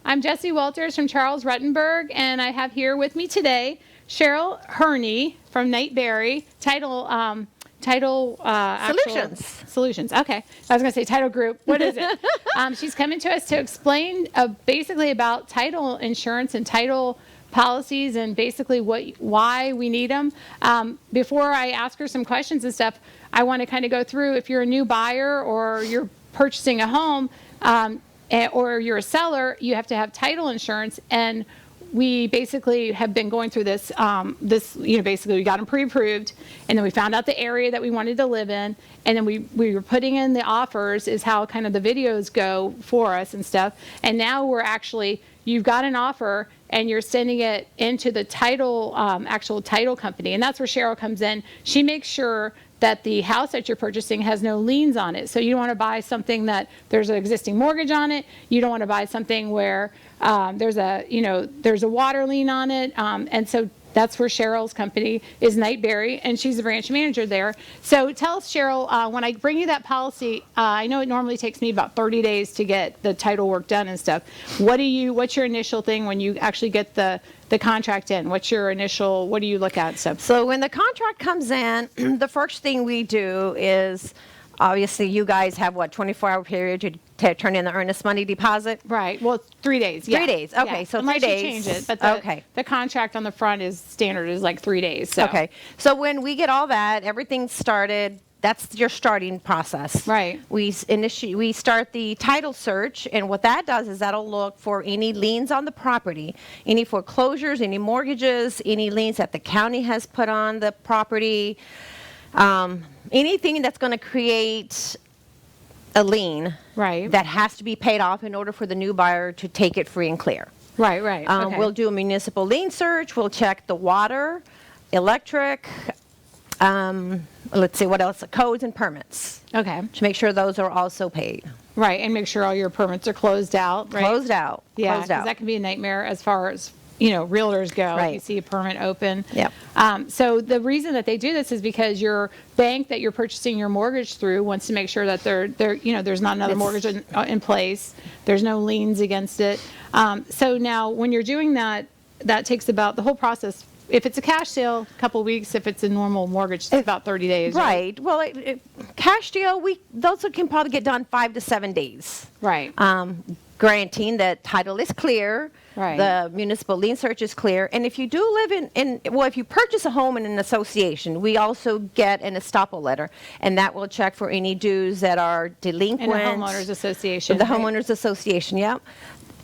I'm Jessie Walters from Charles Rutenberg, and I have here with me today Cheryl Herney from Nightberry Solutions. Okay, I was going to say Title Group. What is it? She's coming to us to explain basically about title insurance and title policies and basically why we need them. Before I ask her some questions and stuff, I want to kind of go through if you're a new buyer or you're purchasing a home or you're a seller, you have to have title insurance. And we basically have been going through this, basically we got them pre-approved, and then we found out the area that we wanted to live in, and then we were putting in the offers is how kind of the videos go for us and stuff. And now we're actually, you've got an offer and you're sending it into the title, actual title company. And that's where Cheryl comes in. She makes sure that the house that you're purchasing has no liens on it. So you don't want to buy something that there's an existing mortgage on it. You don't want to buy something where there's a water lien on it. And so that's where Cheryl's company is, Nightberry, and she's the branch manager there. So tell us, Cheryl, when I bring you that policy, I know it normally takes me about 30 days to get the title work done and stuff. What's your initial thing when you actually get the contract in? What do you look at? So when the contract comes in, the first thing we do is, obviously you guys have 24-hour period to turn in the earnest money deposit? Right. Well, 3 days. Yeah. 3 days. Okay. Yeah. So unless 3 days. You change it, but the contract on the front is standard is like 3 days. So. Okay. So when we get all that, everything started. That's your starting process. Right. We start the title search, and what that does is that'll look for any liens on the property, any foreclosures, any mortgages, any liens that the county has put on the property, anything that's going to create a lien that has to be paid off in order for the new buyer to take it free and clear. Right. Okay. We'll do a municipal lien search. We'll check the water, electric, let's see what else, codes and permits. Okay. To make sure those are also paid. Right, and make sure all your permits are closed out, right? Closed out. Yeah, because that can be a nightmare as far as, realtors go. Right. If you see a permit open. Yep. So the reason that they do this is because your bank that you're purchasing your mortgage through wants to make sure that there's not another mortgage in place. There's no liens against it. So now when you're doing that takes about the whole process. If it's a cash sale, a couple of weeks. If it's a normal mortgage, it's about 30 days. Right. Well, cash deal, those can probably get done 5 to 7 days. Right. Granting that title is clear. Right. The municipal lien search is clear. And if you do live if you purchase a home in an association, we also get an estoppel letter. And that will check for any dues that are delinquent. In a homeowners association. The homeowners association, yep.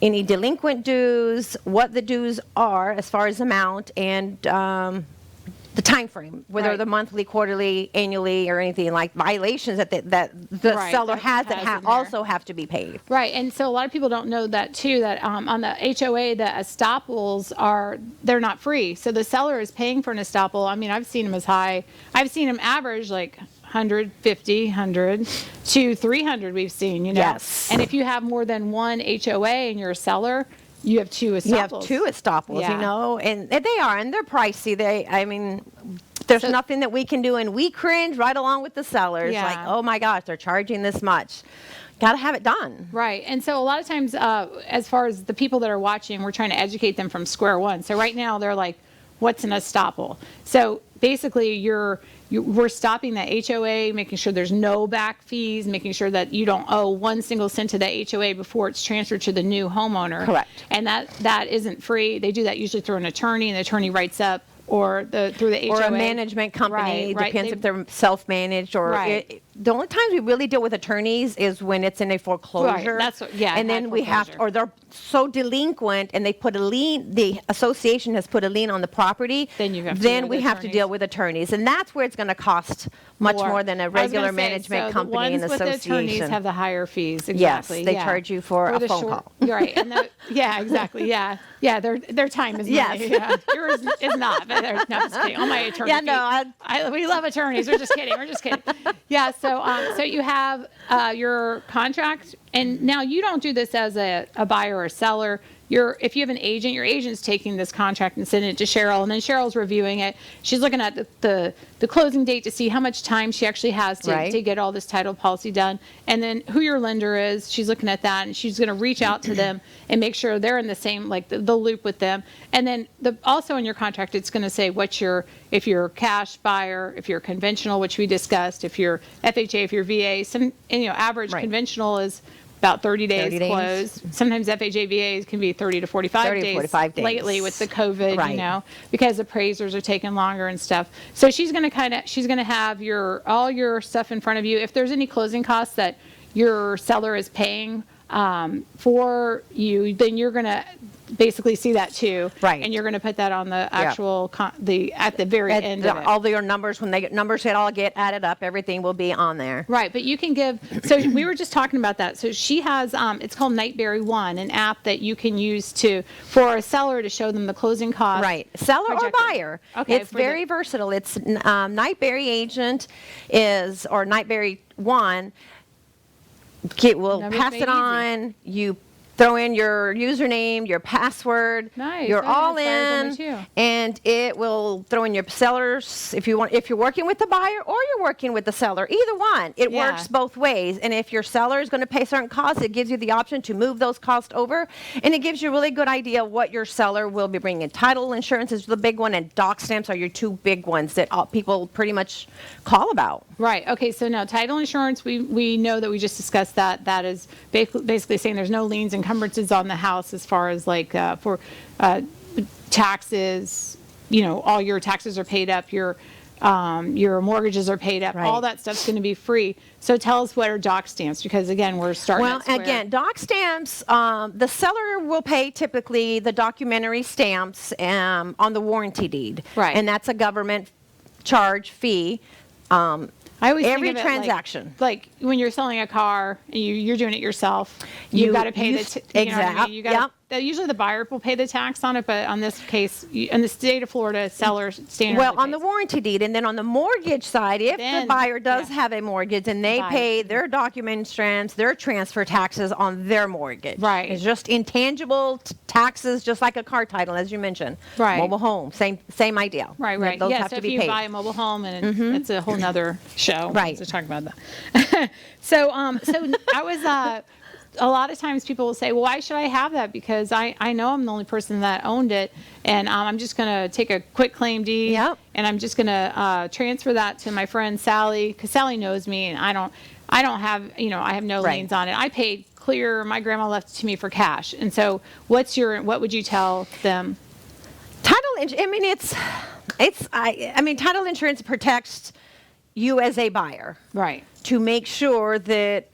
Any delinquent dues, what the dues are as far as amount, and the time frame, whether they're monthly, quarterly, annually, or anything like violations that the seller has that also have to be paid. Right, and so a lot of people don't know that too, that on the HOA, the estoppels they're not free. So the seller is paying for an estoppel. I mean, I've seen them average like 150, 100 to 300 we've seen, Yes. And if you have more than one HOA and you're a seller, you have two estoppels. You have two estoppels, and they're pricey. There's nothing that we can do, and we cringe right along with the sellers. Yeah. Like, oh my gosh, they're charging this much. Got to have it done. Right, and so a lot of times, as far as the people that are watching, we're trying to educate them from square one. So right now they're like, what's an estoppel? So basically we're stopping the HOA, making sure there's no back fees, making sure that you don't owe 1 single cent to the HOA before it's transferred to the new homeowner. Correct. And that isn't free. They do that usually through an attorney, and the attorney writes up through the HOA. Or a management company. Right. Depends if they're self-managed or... Right. The only times we really deal with attorneys is when it's in a foreclosure. Right. And then we have to, or they're so delinquent and they put a lien, the association has put a lien on the property. Then we have to deal with attorneys. And that's where it's going to cost much more than a regular management company and association. The ones with the attorneys have the higher fees. Exactly. Yes, they charge you for a phone call. Right. And exactly. Yeah. Yeah. Their time is money. Yes. Yeah. Yours is not. But no, just kidding. All my attorneys. Yeah, no. We love attorneys. We're just kidding. Yeah. So you have your contract, And now you don't do this as a buyer or seller. If you have an agent, your agent's taking this contract and sending it to Cheryl, and then Cheryl's reviewing it. She's looking at the closing date to see how much time she actually has to get all this title policy done. And then who your lender is, she's looking at that, and she's going to reach out to them and make sure they're in the same, like the loop with them. And then also in your contract, it's going to say if you're a cash buyer, if you're conventional, which we discussed, if you're FHA, if you're VA, average conventional is about 30 days closed. Sometimes FHA VAs can be 30 to 45 days lately with the COVID, because appraisers are taking longer and stuff. So she's going to have all your stuff in front of you. If there's any closing costs that your seller is paying for you, then you're going to basically see that too. Right. And you're going to put that on the actual, at the very end of it. All your numbers, when numbers all get added up, everything will be on there. Right. But you can so we were just talking about that. So she has, it's called Nightberry One, an app that you can use for a seller to show them the closing costs. Right. Seller or buyer. Okay. It's very versatile. It's Nightberry Agent or Nightberry One. We'll pass it on. You throw in your username, your password. Nice. You're all in, and it will throw in your sellers if you're working with the buyer or you're working with the seller. Either one, it works both ways. And if your seller is going to pay certain costs, it gives you the option to move those costs over, and it gives you a really good idea of what your seller will be bringing. Title insurance is the big one, and doc stamps are your two big ones that people pretty much call about. Right. Okay. So now title insurance, we know that we just discussed that. That is basically saying there's no liens and encumbrances on the house as far as for taxes. All your taxes are paid up. Your mortgages are paid up. Right. All that stuff's going to be free. So tell us what are doc stamps, because again, we're starting. Well, again, doc stamps. The seller will pay typically the documentary stamps on the warranty deed. Right. And that's a government charge fee. I always every think of transaction. Like when you're selling a car and you're doing it yourself, you've got to pay exactly. Know what I mean? You got usually the buyer will pay the tax on it, but on this case, in the state of Florida, seller standard. Well, on the warranty deed, and then on the mortgage side, if the buyer does have a mortgage, and they pay their document stamps, their transfer taxes on their mortgage. Right. It's just intangible taxes, just like a car title, as you mentioned. Right. Mobile home, same idea. Right. Those yeah. have So to if be you paid. buy a mobile home, and it's a whole nother show. Right. To talk about that. So I was. A lot of times people will say, well, why should I have that? Because I know I'm the only person that owned it, and I'm just going to take a quick claim deed, and I'm just going to transfer that to my friend Sally, because Sally knows me, and I don't have, I have no liens on it. I paid clear. My grandma left it to me for cash. And so what would you tell them? Title insurance protects you as a buyer. Right. To make sure that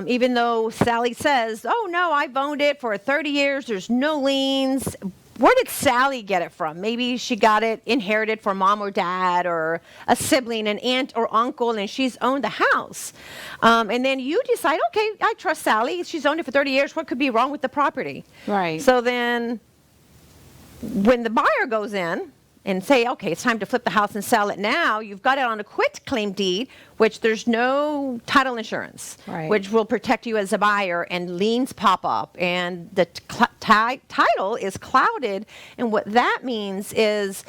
even though Sally says, oh, no, I've owned it for 30 years, there's no liens. Where did Sally get it from? Maybe she got it inherited from mom or dad or a sibling, an aunt or uncle, and she's owned the house. And then you decide, okay, I trust Sally. She's owned it for 30 years. What could be wrong with the property? Right. So then when the buyer goes in and say, okay, it's time to flip the house and sell it now, you've got it on a quit claim deed, which there's no title insurance, which will protect you as a buyer, and liens pop up, and the title is clouded. And what that means is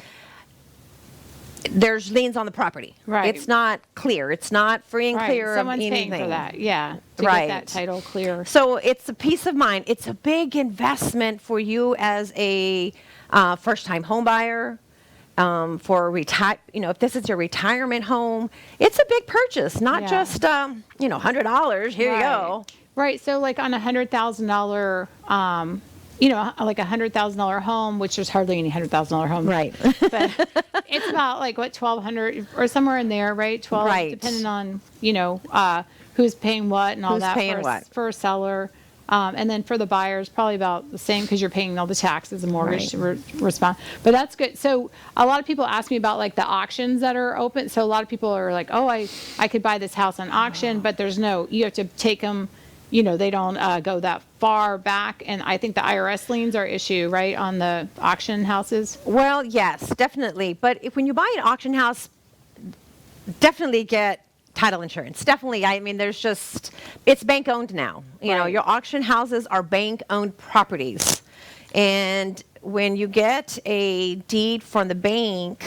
there's liens on the property. Right. It's not clear. It's not free and clear Someone's of anything. paying for that, to get that title clear. So it's a peace of mind. It's a big investment for you as a first-time home buyer. If this is your retirement home, it's a big purchase, not just, $100. Here you go. Right. So like on $100,000, like $100,000 home, which there's hardly any $100,000 home. Right. But it's about like what, $1,200 or somewhere in there, right? 12, depending on, who's paying what and all that for a seller. And then for the buyers, probably about the same, because you're paying all the taxes and mortgage to respond. But that's good. So a lot of people ask me about like the auctions that are open. So a lot of people are like, oh, I could buy this house on auction, but you have to take them, they don't go that far back. And I think the IRS liens are issue, right, on the auction houses? Well, yes, definitely. But when you buy an auction house, definitely get title insurance. Definitely. I mean, it's bank owned now. You know, Right. your auction houses are bank owned properties. And when you get a deed from the bank,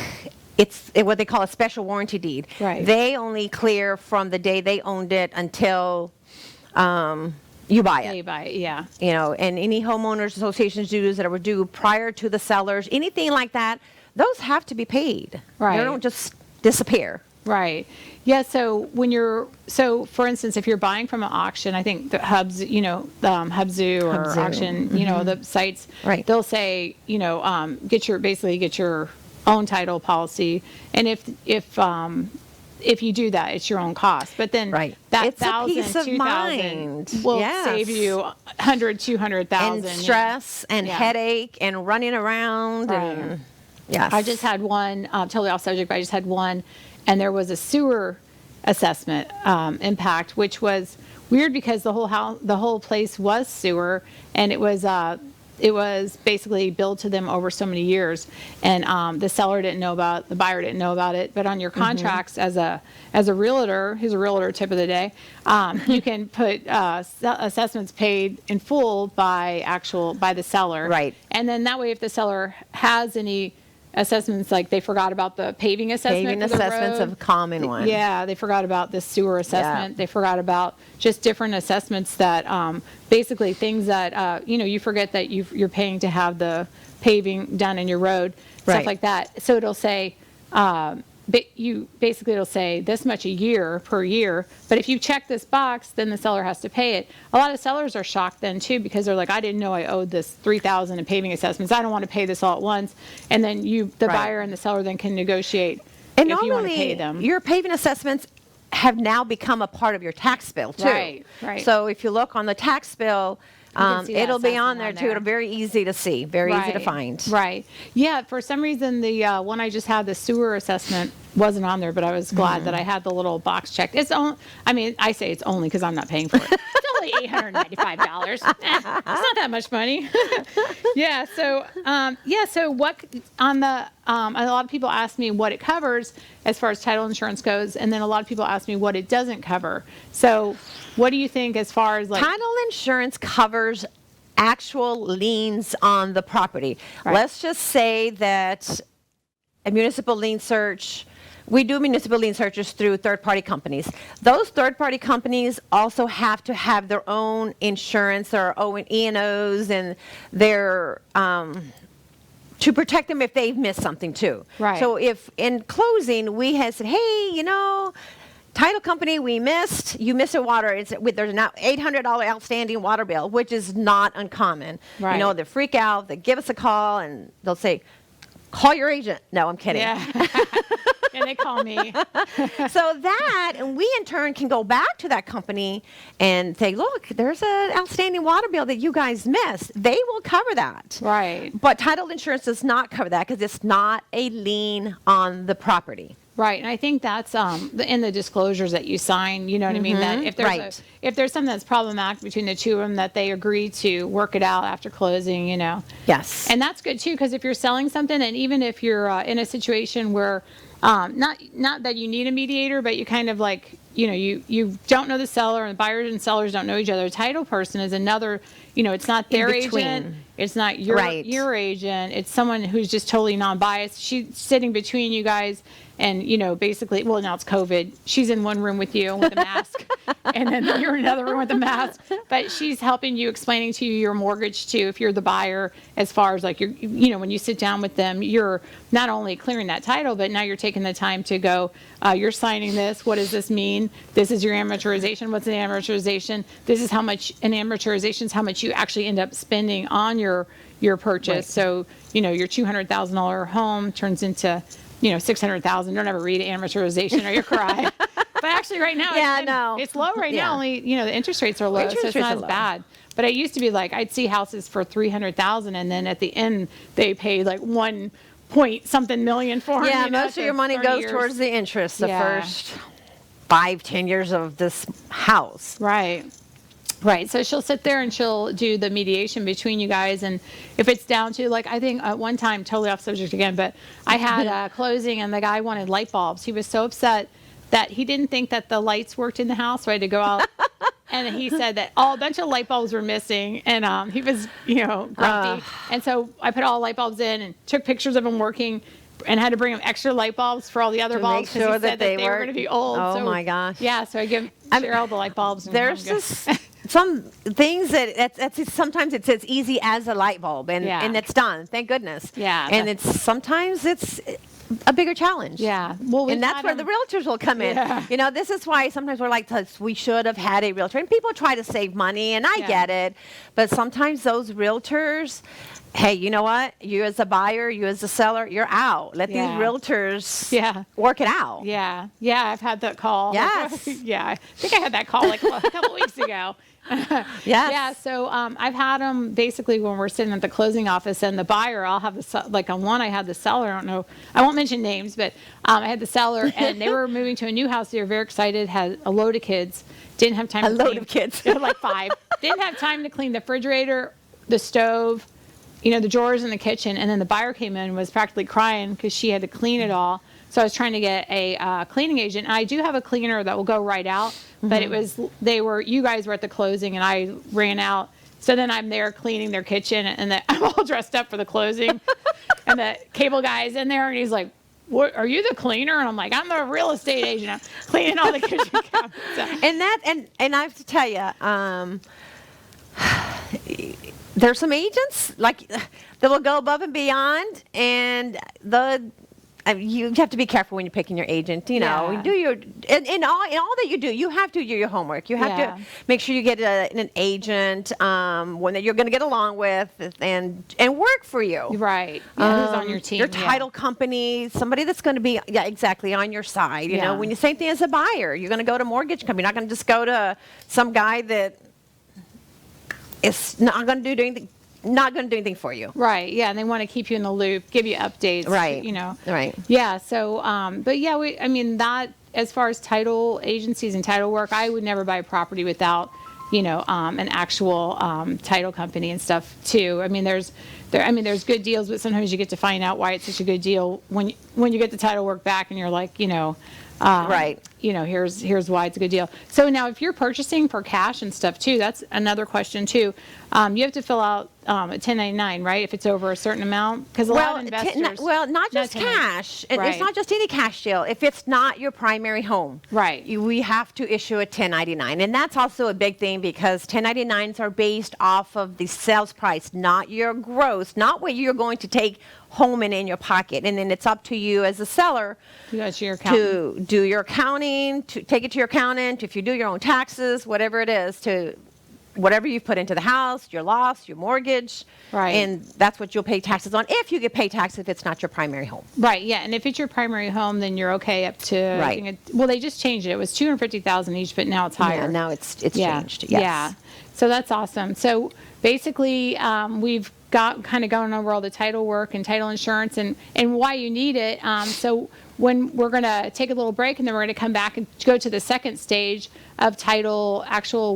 it's what they call a special warranty deed. Right. They only clear from the day they owned it until you buy it. They buy it, yeah. You know, and any homeowners associations dues that were due prior to the sellers, anything like that, those have to be paid. Right. They don't just disappear. Right. Yeah. So for instance, if you're buying from an auction, I think the Hubs, Hubzoo or Hubzoo. auction, the sites, Right. they'll say, get your own title policy. And if you do that, it's your own cost. But then Right. that It's a 1,000, peace of 2,000 mind. will Yes. save you 100, 200,000. And stress and Yeah. headache and running around. Right. And yes. I just had one, totally off subject, but I just had one, and there was a sewer assessment impact, which was weird because the whole place was sewer, and it was basically billed to them over so many years, and the buyer didn't know about it. But on your contracts as a realtor, who's a realtor tip of the day, you can put assessments paid in full by the seller, Right. And then that way, if the seller has any assessments, like they forgot about the paving assessment. Paving for the assessments road. of a common one. Yeah, they forgot about the sewer assessment. They forgot about just different assessments that basically things that you forget that you're paying to have the paving done in your road, stuff Right. like that. So it'll say it'll say this much a year per year, but if you check this box, then the seller has to pay it. A lot of sellers are shocked then too, because they're like, I didn't know I owed this $3,000 in paving assessments. I don't want to pay this all at once. And then the Right. buyer and the seller then can negotiate And if you want to normally, pay them. your paving assessments have now become a part of your tax bill too. Right, right. So if you look on the tax bill, can see that it'll be on assessment there on too. there. It'll be very easy to see, very easy to find. Right. Yeah. For some reason, the one I just had, the sewer assessment, wasn't on there, but I was glad that I had the little box checked. It's only, I say it's only because I'm not paying for it. It's only $895. It's not that much money. Yeah. So, So what on the a lot of people ask me what it covers as far as title insurance goes, and then a lot of people ask me what it doesn't cover. So, what do you think as far as like Title insurance covers actual liens on the property. Right. Let's just say that a municipal lien search, we do municipal lien searches through third-party companies. Those third-party companies also have to have their own insurance, their own E&Os, and their to protect them if they've missed something too. Right. So if in closing we had said, hey, title company, you missed a water. There's now $800 outstanding water bill, which is not uncommon. Right. They freak out. They give us a call and they'll say, call your agent. No, I'm kidding. Yeah. And they call me. And we in turn can go back to that company and say, look, there's an outstanding water bill that you guys missed. They will cover that. Right. But title insurance does not cover that because it's not a lien on the property. Right, and I think that's in the disclosures that you sign. You know what I mean? That if there's Right. if there's something that's problematic between the two of them, that they agree to work it out after closing. Yes. And that's good too, because if you're selling something, and even if you're in a situation where not that you need a mediator, but you kind of like you don't know the seller, and the buyers and sellers don't know each other. A title person is another. It's not their agent. It's not your agent. It's someone who's just totally non-biased. She's sitting between you guys. And, basically, well, now it's COVID. She's in one room with you with a mask, and then you're in another room with a mask. But she's helping you, explaining to you your mortgage, too, if you're the buyer, as far as like, when you sit down with them, you're not only clearing that title, but now you're taking the time to go, you're signing this. What does this mean? This is your amortization. What's an amortization? This is how much an amortization is how much you actually end up spending on your purchase. Right. So, your $200,000 home turns into $600,000. Don't ever read amortization or you cry. But actually right now, it's low right now. Only, the interest rates are low, so it's not as bad. But it used to be like, I'd see houses for $300,000 and then at the end they pay like 1 point something million for them. Yeah, most of your money goes towards the interest the first 5-10 years of this house. Right. Right. So she'll sit there and she'll do the mediation between you guys. And if it's down to, like, I think at one time, totally off subject again, but I had a closing and the guy wanted light bulbs. He was so upset that he didn't think that the lights worked in the house, so I had to go out. And he said that a bunch of light bulbs were missing, and he was, grumpy. And so I put all the light bulbs in and took pictures of them working, and had to bring him extra light bulbs for all the other bulbs because he said that they were going to be old. Oh, my gosh. Yeah, so I give Cheryl the light bulbs. There's just some things that's sometimes it's as easy as a light bulb, and it's done. Thank goodness. Yeah. And sometimes it's a bigger challenge. Yeah. Well, and that's where the realtors will come in. Yeah. This is why sometimes we're like, we should have had a realtor. And people try to save money, and I get it. But sometimes those realtors, hey, you know what? You as a buyer, you as a seller, you're out. Let these realtors work it out. Yeah. Yeah, I've had that call. Yes. Yeah, I think I had that call like a couple weeks ago. Yes. Yeah, so I've had them basically when we're sitting at the closing office, and the buyer, I'll have on one I had the seller, I don't know, I won't mention names, but I had the seller, and they were moving to a new house. They were very excited, had a load of kids, didn't have time to clean. A load of kids. Like 5. Didn't have time to clean the refrigerator, the stove, the drawers in the kitchen, and then the buyer came in and was practically crying because she had to clean it all. So I was trying to get a cleaning agent. And I do have a cleaner that will go right out, but you guys were at the closing, and I ran out. So then I'm there cleaning their kitchen, and I'm all dressed up for the closing, and the cable guy's in there, and he's like, "What, are you the cleaner?" And I'm like, "I'm the real estate agent. I'm cleaning all the kitchen cabinets." And I have to tell you, there's some agents that will go above and beyond, and you have to be careful when you're picking your agent. You do your in all that you do. You have to do your homework. You have to make sure you get an agent, one that you're going to get along with, and work for you. Right. Yeah, who's on your team? Your title company, somebody that's going to be exactly on your side. You know, when you same thing as a buyer, you're going to go to mortgage company. You're not going to just go to some guy that is not going to do anything. Not going to do anything for you. Right. Yeah. And they want to keep you in the loop, give you updates. Right. Right. Yeah. So, but yeah, that as far as title agencies and title work, I would never buy a property without, an actual title company and stuff too. There's good deals, but sometimes you get to find out why it's such a good deal when you get the title work back and you're like, right. Here's why it's a good deal. So now if you're purchasing for cash and stuff too, that's another question too. You have to fill out a 1099, right? If it's over a certain amount, because a lot of investors. Not just cash. Right. It's not just any cash deal. If it's not your primary home, right? We have to issue a 1099, and that's also a big thing because 1099s are based off of the sales price, not your gross, not what you're going to take home and in your pocket, and then it's up to you as a seller to do your accounting, to take it to your accountant, if you do your own taxes, whatever it is, to whatever you've put into the house, your loss, your mortgage, right? And that's what you'll pay taxes on if you get paid taxes if it's not your primary home. Right. Yeah. And if it's your primary home, then you're okay up to. Right. They just changed it. It was $250,000 each, but now it's higher. Yeah. Now it's changed. Yes. Yeah. So that's awesome. So basically, we've got kind of going over all the title work and title insurance and why you need it. So when we're going to take a little break, and then we're going to come back and go to the second stage of title,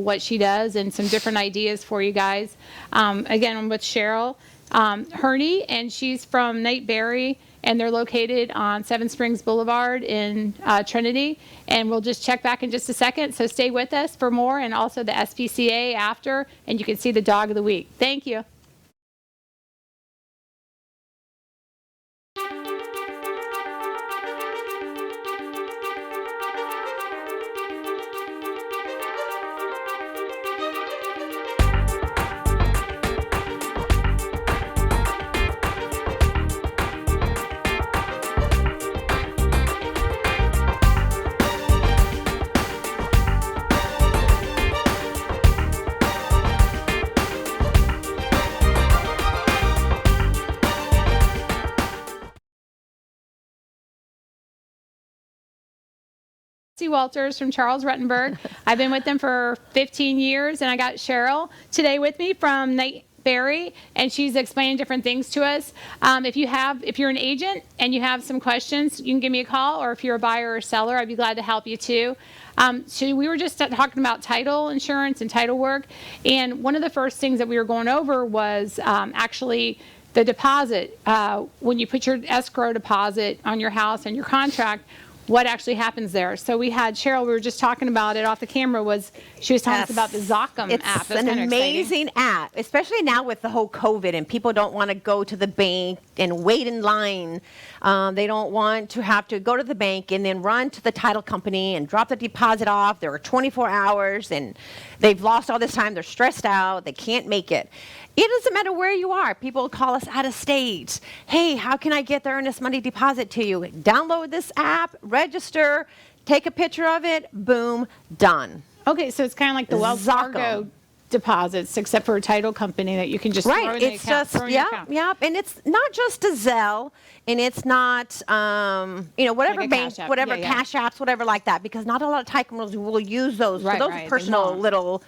what she does, and some different ideas for you guys. Again, I'm with Cheryl Herney, and she's from Knight Berry, and they're located on Seven Springs Boulevard in Trinity. And we'll just check back in just a second. So stay with us for more, and also the SPCA after, and you can see the dog of the week. Thank you. Jessie Walters from Charles Rutenberg. I've been with them for 15 years, and I got Cheryl today with me from Knight Berry, and she's explaining different things to us. If you're an agent and you have some questions, you can give me a call, or if you're a buyer or seller, I'd be glad to help you too. So we were just talking about title insurance and title work, and one of the first things that we were going over was actually the deposit. When you put your escrow deposit on your house and your contract, what actually happens there. So we had Cheryl, we were just talking about it off the camera, she was telling us about the Zachem app. It's an amazing app, especially now with the whole COVID and people don't want to go to the bank and wait in line. They don't want to have to go to the bank and then run to the title company and drop the deposit off. There are 24 hours and they've lost all this time. They're stressed out. They can't make it. It doesn't matter where you are. People call us out of state. Hey, how can I get the earnest money deposit to you? Download this app, register, take a picture of it, boom, done. Okay, so it's kind of like the Wells Fargo deposits, except for a title company that you can just throw in the account. Yeah, and it's not just a Zelle, and it's not, whatever Like bank, whatever cash apps, whatever like that, because not a lot of title companies will use those. Right, for those right, personal little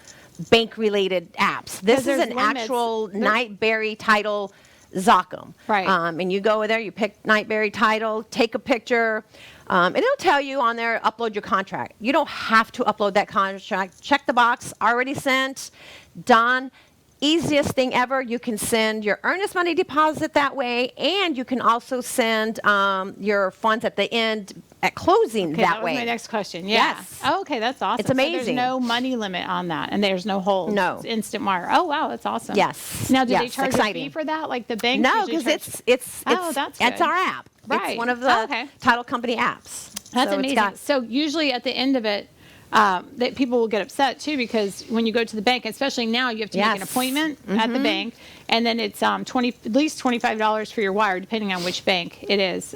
bank-related apps. This is an actual Nightberry title Zachem. Right. And you go there, you pick Nightberry title, take a picture, and it'll tell you on there, upload your contract. You don't have to upload that contract. Check the box, already sent, done. Easiest thing ever. You can send your earnest money deposit that way, and you can also send your funds at the end at closing that way. That was my next question. Yeah. Yes. Oh, okay, that's awesome. It's amazing. So there's no money limit on that, and there's no hold. No. It's instant wire. Oh, wow, that's awesome. Yes. Now, do they Yes, charge exciting. a fee for that, like the bank? No, because it's that's good. our app. Right. It's one of the okay. title company apps. That's So amazing. So usually at the end of it, that people will get upset too, because when you go to the bank, especially now, you have to make an appointment at the bank, and then it's at least $25 for your wire, depending on which bank it is.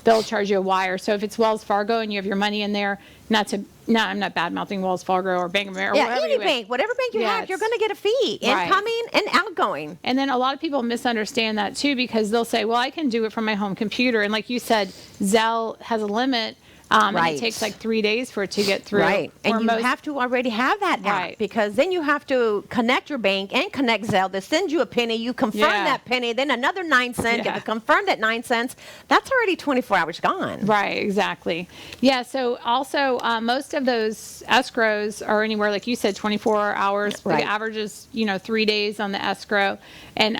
They'll charge you a wire. So if it's Wells Fargo and you have your money in there, I'm not bad mouthing Wells Fargo or Bank of America. Yeah, any bank, whatever bank you have, you're going to get a fee, incoming and outgoing. And then a lot of people misunderstand that too, because they'll say, well, I can do it from my home computer. And like you said, Zelle has a limit. And it takes like 3 days for it to get through. Right. And you have to already have that app, because then you have to connect your bank and connect Zelle. They send you a penny. You confirm that penny, then another 9 cents. You have to confirm that 9 cents. That's already 24 hours gone. Right, exactly. Yeah, so also most of those escrows are anywhere, like you said, 24 hours. Right. The average is, 3 days on the escrow. And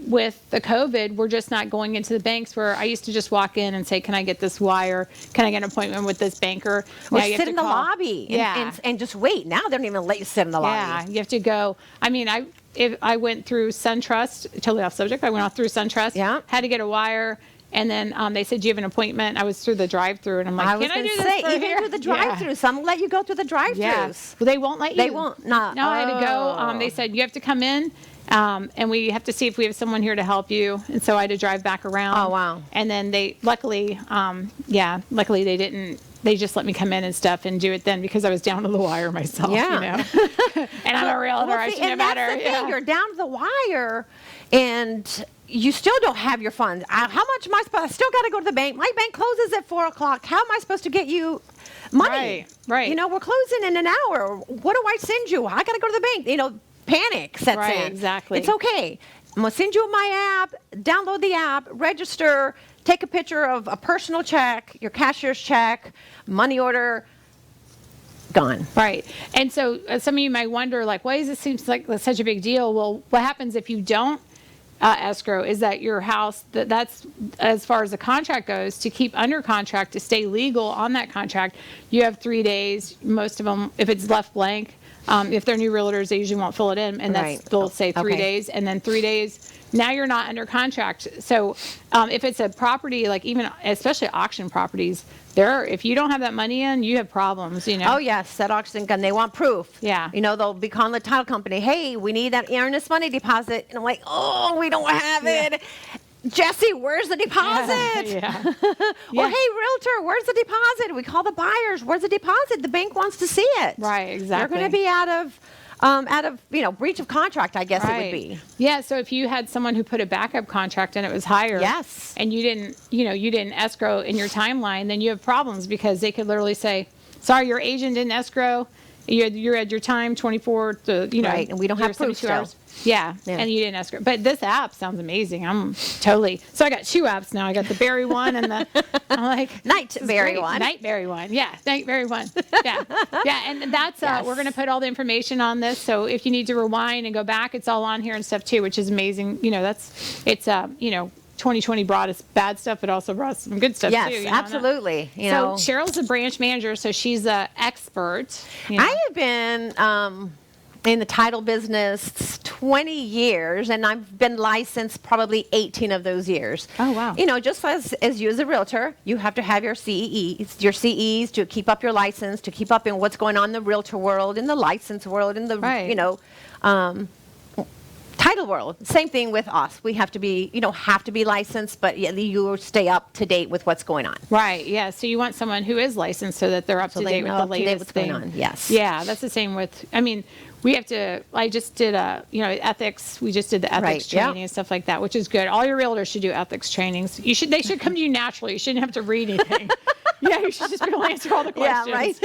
with the COVID, we're just not going into the banks where I used to just walk in and say, can I get this wire? Can I get an appointment with this banker? Or sit in the lobby and just wait. Now they don't even let you sit in the lobby. Yeah, you have to go. I mean, I went through SunTrust, totally off subject. I went off through SunTrust, had to get a wire. And then they said, do you have an appointment? I was through the drive-through, and I'm like, can I do this for even here? through the drive-through. Some let you go through the drive-throughs. Yeah. Well, they won't let you. They won't. No, I had to go. They said, you have to come in. And we have to see if we have someone here to help you. And so I had to drive back around. Oh, wow. And then luckily they didn't. They just let me come in and stuff and do it then, because I was down to the wire myself. Yeah. And I'm a realtor. I should know better. That's the thing. You're down to the wire, and you still don't have your funds. How much am I supposed? I still got to go to the bank. My bank closes at 4:00. How am I supposed to get you money? Right. We're closing in an hour. What do I send you? I got to go to the bank. Panic sets in. Exactly. It's okay. I'm going to send you my app, download the app, register, take a picture of a personal check, your cashier's check, money order, gone. Right. And so some of you might wonder, like, why does this seem like such a big deal? Well, what happens if you don't escrow is that your house, that's as far as the contract goes, to keep under contract, to stay legal on that contract, you have 3 days. Most of them, if it's left blank, if they're new realtors, they usually won't fill it in, and they'll say 3 days, and then 3 days. Now you're not under contract. So if it's a property, like even especially auction properties, if you don't have that money in, you have problems. Oh yes, that auction gun. They want proof. Yeah. They'll be calling the title company. Hey, we need that earnest money deposit, and I'm like, oh, we don't have it. Jessie, where's the deposit? Or, hey, realtor, where's the deposit? We call the buyers. Where's the deposit? The bank wants to see it. Right, exactly. They're going to be out of breach of contract, I guess it would be. Yeah, so if you had someone who put a backup contract and it was higher, and you didn't escrow in your timeline, then you have problems, because they could literally say, sorry, your agent didn't escrow. You had your time 24 to, right, and we don't have proof still. Hours. Yeah, and you didn't escrow. But this app sounds amazing. So I got 2 apps now. I got the Berry one and I'm like, Nightberry one. Nightberry one. Yeah, Nightberry one. Yeah. Yeah, and that's, we're going to put all the information on this. So if you need to rewind and go back, it's all on here and stuff too, which is amazing. 2020 brought us bad stuff, but also brought us some good stuff Yes, too. absolutely. You So know, Cheryl's a branch manager, so she's an expert. You know. I have been in the title business 20 years, and I've been licensed probably 18 of those years. Oh, wow. You know, just as you as a realtor, you have to have your CEs to keep up your license, to keep up in what's going on in the realtor world, in the license world, in the, Right. you know, title world. Same thing with us. We have to be, you don't have to be licensed, but you stay up to date with what's going on. Right. Yeah. So you want someone who is licensed so that they're up So to they date with know the up to date latest what's going thing. on. Yes. Yeah. That's the same with. I mean, we have to. I just did ethics. We just did the ethics Right, yeah. training and stuff like that, which is good. All your realtors should do ethics trainings. You should. They should come to you naturally. You shouldn't have to read anything. Yeah. You should just be able to answer all the Yeah, questions. right.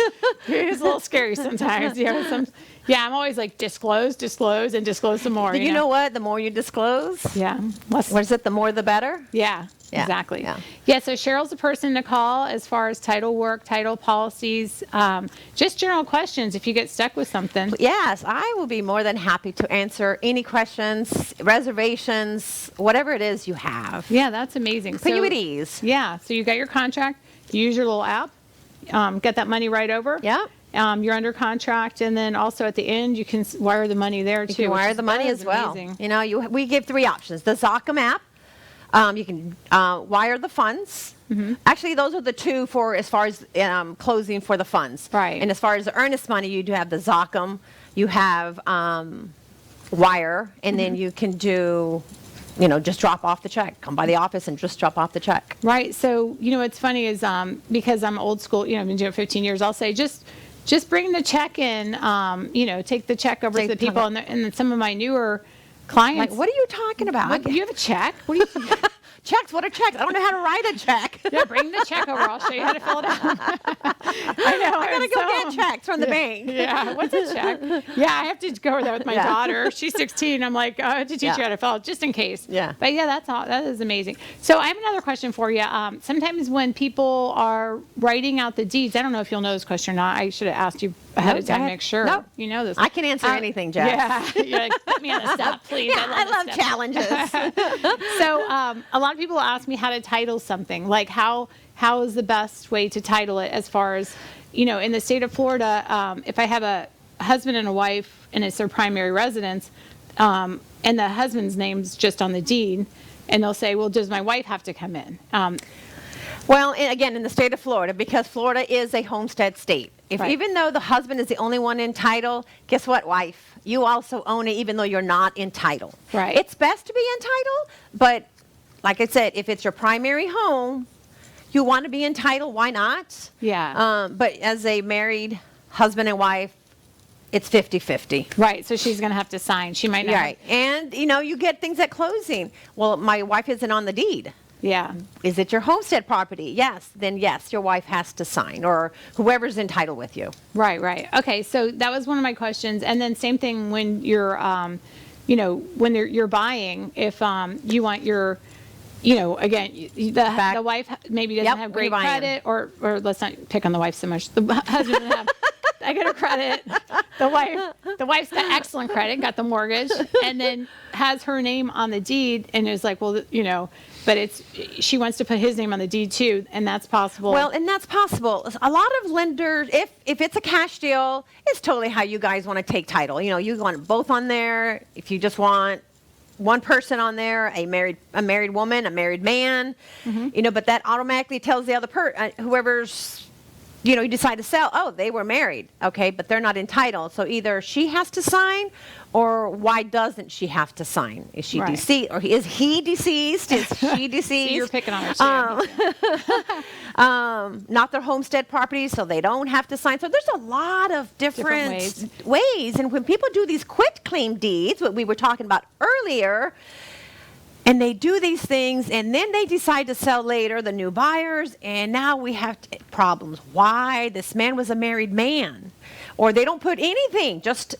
It's a little scary sometimes. Yeah. I'm always like disclose, and disclose some more. You know what? The more you disclose, Yeah. what is it? The more, the better. Yeah, Yeah, exactly. yeah. Yeah, so Cheryl's the person to call as far as title work, title policies, just general questions if you get stuck with something. Yes, I will be more than happy to answer any questions, reservations, whatever it is you have. Yeah, that's amazing. Put you at ease. Yeah, so you got your contract, you use your little app, get that money right over. Yeah. You're under contract, and then also at the end, you can wire the money there too. You can wire the money as well. Amazing. You know, we give 3 options. The Zocam app, you can wire the funds. Mm-hmm. Actually, those are the 2 for as far as closing for the funds. Right. And as far as the earnest money, you do have the Zocam. You have wire, and then you can do, you know, just drop off the check. Come by the office and just drop off the check. Right. So, you know, what's funny is because I'm old school, you know, I've been doing it 15 years, I'll say just bring the check in, you know, take the check over to the people. And then some of my newer clients. Like, what are you talking about? What, you have a check? What do you Checks? What are checks? I don't know how to write a check. Yeah, bring the check over. I'll show you how to fill it out. I know. I gotta go get checks from the bank. Yeah, what's a check? Yeah, I have to go over there with my daughter. She's 16. I'm like, I have to teach you how to fill out just in case. Yeah. But yeah, that is amazing. So I have another question for you. Sometimes when people are writing out the deeds, I don't know if you'll know this question or not. I should have asked you ahead of time to make sure you know this. I can answer anything, Jeff. Yeah, put me on the spot, please. Yeah, I love this challenges. So a lot of people ask me how to title something. Like how is the best way to title it as far as, you know, in the state of Florida, if I have a husband and a wife and it's their primary residence, and the husband's name's just on the deed, and they'll say, well, does my wife have to come in? Well, again, in the state of Florida, because Florida is a homestead state. Even though the husband is the only one in title, guess what, wife? You also own it even though you're not in title. Right. It's best to be in title, but like I said, if it's your primary home, you want to be in title, why not? Yeah. But as a married husband and wife, it's 50-50. Right, so she's going to have to sign. She might not. Right. And, you know, you get things at closing. Well, my wife isn't on the deed. Yeah. Is it your homestead property? Yes. Then yes, your wife has to sign, or whoever's entitled with you. Right. Okay, so that was one of my questions. And then same thing when you're, you know, when you're buying, if you want your, you know, again, the wife maybe doesn't have great credit, or let's not pick on the wife so much. The husband doesn't have I get a credit. The wife's got excellent credit, got the mortgage, and then has her name on the deed, and is like, well, you know, but she wants to put his name on the deed too, and that's possible. Well, and that's possible. A lot of lenders, if it's a cash deal, it's totally how you guys want to take title. You know, you want both on there. If you just want one person on there, a married woman, a married man, you know, but that automatically tells the other whoever's, you know, you decide to sell, oh, they were married, okay, but they're not entitled. So either she has to sign, or why doesn't she have to sign? Is she deceased, or is he deceased? Is she deceased? So you're picking on her too. Not their homestead property, so they don't have to sign. So there's a lot of different ways. And when people do these quitclaim deeds, what we were talking about earlier, and they do these things, and then they decide to sell later, the new buyers, and now we have problems. Why? This man was a married man. Or they don't put anything, just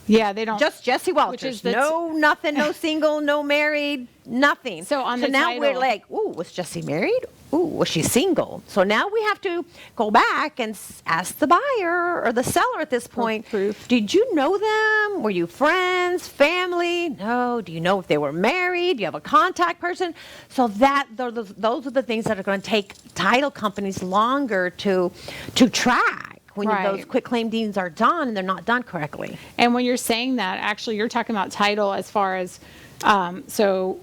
they don't. Just Jessie Walters. No, nothing, no single, no married, nothing. So on the now title, we're like, ooh, was Jessie married? ooh, was she single? So now we have to go back and ask the buyer or the seller at this point, proof. did you know them? Were you friends, family? No. Do you know if they were married? Do you have a contact person? So those are the things that are going to take title companies longer to track when Right. those quitclaim deeds are done and they're not done correctly. And when you're saying that, actually, you're talking about title as far as, so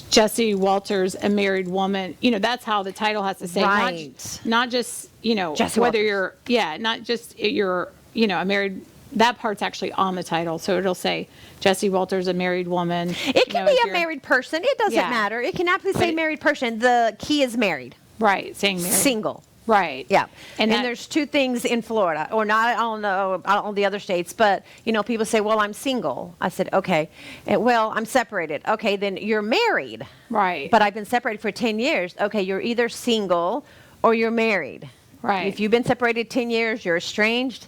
Jessie Walters, a married woman, that's how the title has to say, Right. not just, Jessie whether Walters. not just you're, a married, that part's actually on the title. So it'll say Jessie Walters, a married woman. It can be a married person. It doesn't Yeah. matter. It can absolutely say married person. The key is married. Right, saying married. Single. Right. Yeah. And that- there's two things in Florida, or not, I don't know the other states, but, people say, well, I'm single. I said, okay. Well, I'm separated. Okay, then you're married. Right. But I've been separated for 10 years. Okay, you're either single or you're married. Right. If you've been separated 10 years, you're estranged,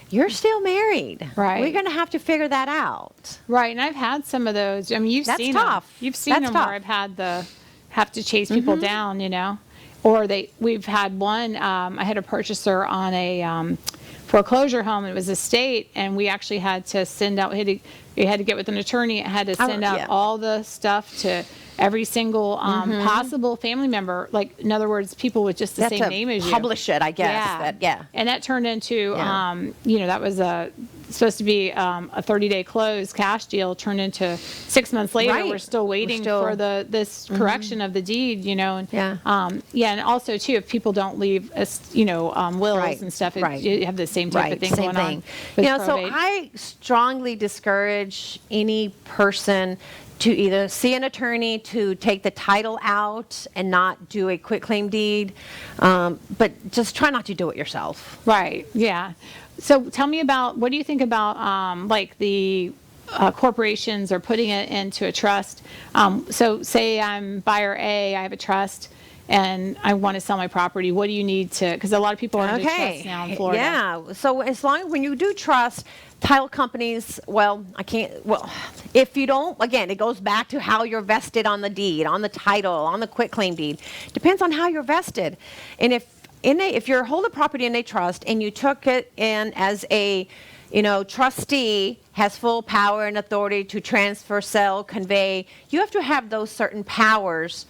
you're still married. Right. We're going to have to figure that out. Right, and I've had some of those. I mean, you've That's seen tough. them. You've seen That's them tough. where I've had have to chase people down, or we've had one. I had a purchaser on a foreclosure home. It was a state, and we actually had to send out. We had to get with an attorney. It had to send out yeah. all the stuff to every single possible family member. Like, in other words, people with just the That's same to name as you. publish it, I guess. Yeah. And that turned into, Yeah. that was supposed to be a 30-day close cash deal, turned into 6 months later. Right. We're still waiting for this correction of the deed, and Yeah. and also too, if people don't leave us, wills Right. and stuff, Right. you have the same type of thing same going thing. on. With So probate. I strongly discourage any person to either see an attorney to take the title out and not do a quitclaim deed, but just try not to do it yourself. Right. Yeah. So tell me about, what do you think about like the corporations are putting it into a trust? So say I'm buyer A, I have a trust, and I want to sell my property. What do you need to? Because a lot of people are into trusts now in Florida. Yeah. So as long as when you do trust, title companies, if you don't, again, it goes back to how you're vested on the deed, on the title, on the quitclaim deed. Depends on how you're vested. And if you're holding property in a trust and you took it in as a, trustee has full power and authority to transfer, sell, convey, you have to have those certain powers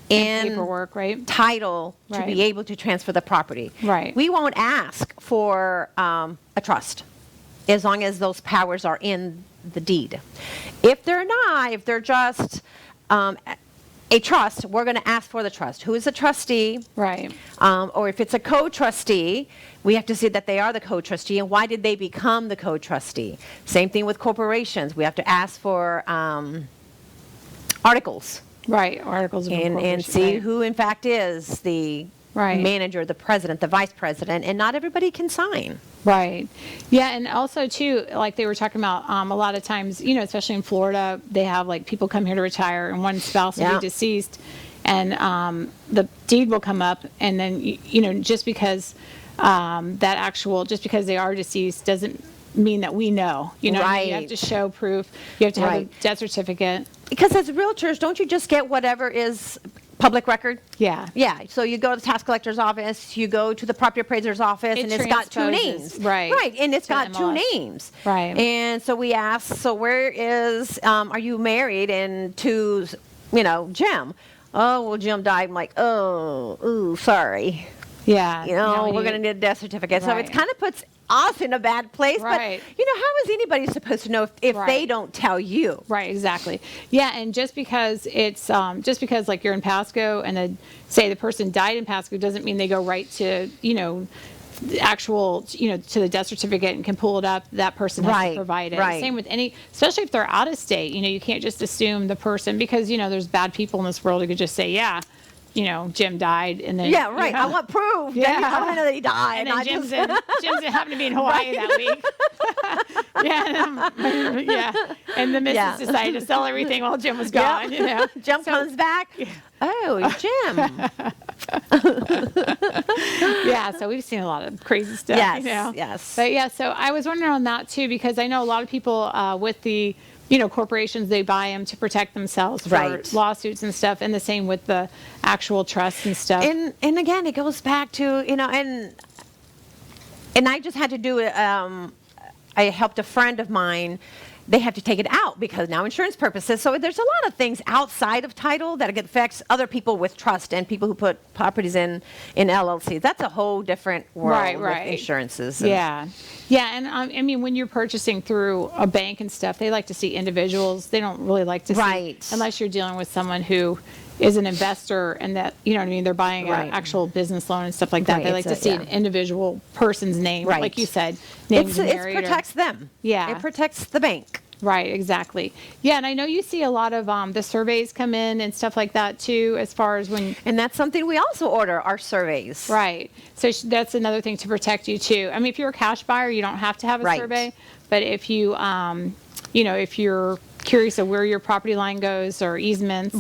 in Paperwork, right? title to Right. be able to transfer the property. Right. We won't ask for a trust as long as those powers are in the deed. If they're not, if they're just a trust, we're going to ask for the trust. Who is the trustee? Right. Or if it's a co-trustee, we have to see that they are the co-trustee and why did they become the co-trustee. Same thing with corporations. We have to ask for articles. Right. Articles of And incorporation. see Right. who, in fact, is the Right. manager, the president, the vice president, and not everybody can sign. Right. Yeah, and also too, like they were talking about, a lot of times, especially in Florida, they have like people come here to retire, and one spouse will Yeah. be deceased, and the deed will come up, and then just because just because they are deceased doesn't mean that we know. You have Right. to show proof. You have to have Right. a death certificate. Because as realtors, don't you just get whatever is public record? Yeah. Yeah, so you go to the tax collector's office, you go to the property appraiser's office, It and it's got two transposes, names. right, Right, and it's to got two MLS. names. Right. And so we ask, so where is, are you married? And to, Jim. Oh, well, Jim died. I'm like, ooh, sorry. Yeah. Now We're going to need a death certificate. So Right. it kind of puts us in a bad place. Right. But, how is anybody supposed to know if Right. they don't tell you? Right, exactly. Yeah, and just because it's like you're in Pasco and say the person died in Pasco doesn't mean they go right to the actual to the death certificate and can pull it up. That person has to Right, provide it. right. Same with especially if they're out of state. You can't just assume the person because there's bad people in this world who could just say Jim died and then Yeah, right. I want proof. Yeah. I want to know that he died. and then I Jim's just- happened to be in Hawaii that week. Yeah, and the missus Yeah. decided to sell everything while Jim was gone. Jim comes back. Oh, Jim. Yeah, so we've seen a lot of crazy stuff. Yes, yes. But yeah, so I was wondering on that too because I know a lot of people with the corporations, they buy them to protect themselves for Right. lawsuits and stuff, and the same with the actual trusts and stuff. And again, it goes back to, and I just had to do it. I helped a friend of mine. They have to take it out because now insurance purposes. So there's a lot of things outside of title that affects other people with trust and people who put properties in LLCs. That's a whole different world with insurances. Yeah. And I mean, when you're purchasing through a bank and stuff, they like to see individuals. They don't really like to see, unless you're dealing with someone who is an investor and that, you know what I mean, they're buying an actual business loan and stuff like that. They like to see an individual person's name, like you said, named and married. It protects them. Yeah. It protects the bank. Right, exactly. Yeah, and I know you see a lot of the surveys come in and stuff like that too, as far as when... And that's something we also order, our surveys. Right. So that's another thing to protect you too. I mean, if you're a cash buyer, you don't have to have a survey. But if you, if you're curious of where your property line goes or easements,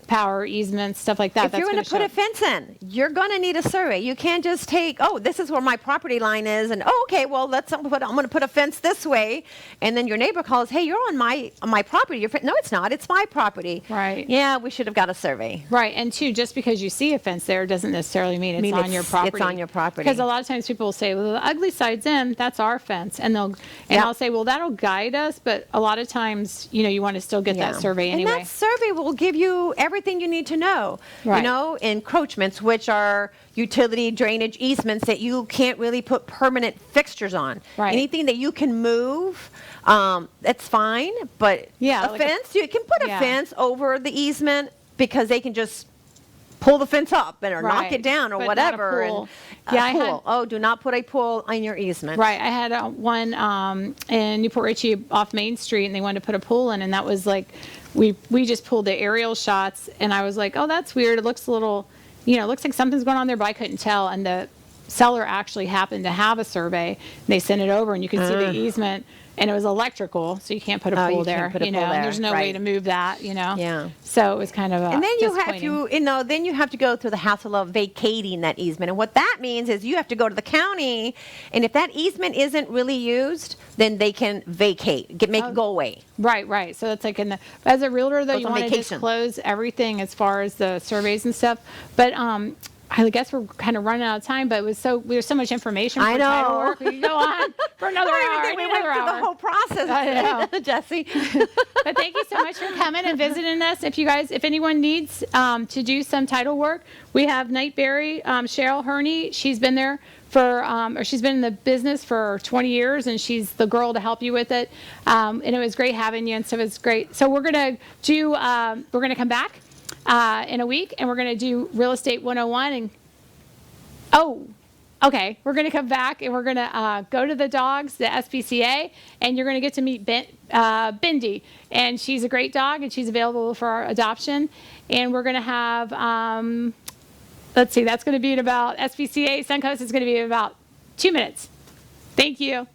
power easements, stuff like that. If you're going to put a fence in, you're going to need a survey. You can't just take, this is where my property line is, and okay, well, I'm going to put a fence this way, and then your neighbor calls, hey, you're on my property. No, it's not. It's my property. Right. Yeah, we should have got a survey. Right, and two, just because you see a fence there doesn't necessarily mean it's on your property. It's on your property. Because a lot of times people will say, well, the ugly side's in, that's our fence, and I'll say, well, that'll guide us, but a lot of times, you want to still get that survey anyway. And that survey will give you everything you need to know. Right. Encroachments, which are utility drainage easements that you can't really put permanent fixtures on. Right. Anything that you can move, that's fine. But a fence, you can put a fence over the easement because they can just pull the fence up or knock it down or whatever. Not a pool. Pool. Do not put a pool on your easement. Right. I had one in Newport Richey off Main Street, and they wanted to put a pool in, and that was like, we just pulled the aerial shots, and I was like, oh, that's weird. It looks a little, it looks like something's going on there, but I couldn't tell. And the seller actually happened to have a survey. And they sent it over, and you could see the easement. And it was electrical, so you can't put a pool there. And there's no way to move that, Yeah. So it was kind of and then then you have to go through the hassle of vacating that easement. And what that means is you have to go to the county, and if that easement isn't really used, then they can vacate, make it go away. Right. So it's like as a realtor, though, you want to disclose everything as far as the surveys and stuff. But I guess we're kind of running out of time, but there's so much information for title work. We can go on for another hour. We went through the whole process, I know. Jessie. But thank you so much for coming and visiting us. If anyone needs to do some title work, we have Nightberry, Cheryl Herney. She's been there she's been in the business for 20 years, and she's the girl to help you with it. And it was great having you, and so it's great. So we're gonna come back in a week, and we're going to do Real Estate 101. We're going to come back, and we're going to go to the dogs, the SPCA, and you're going to get to meet Bindi. And she's a great dog, and she's available for our adoption. And we're going to have, that's going to be in about SPCA Suncoast. It's going to be in about 2 minutes. Thank you.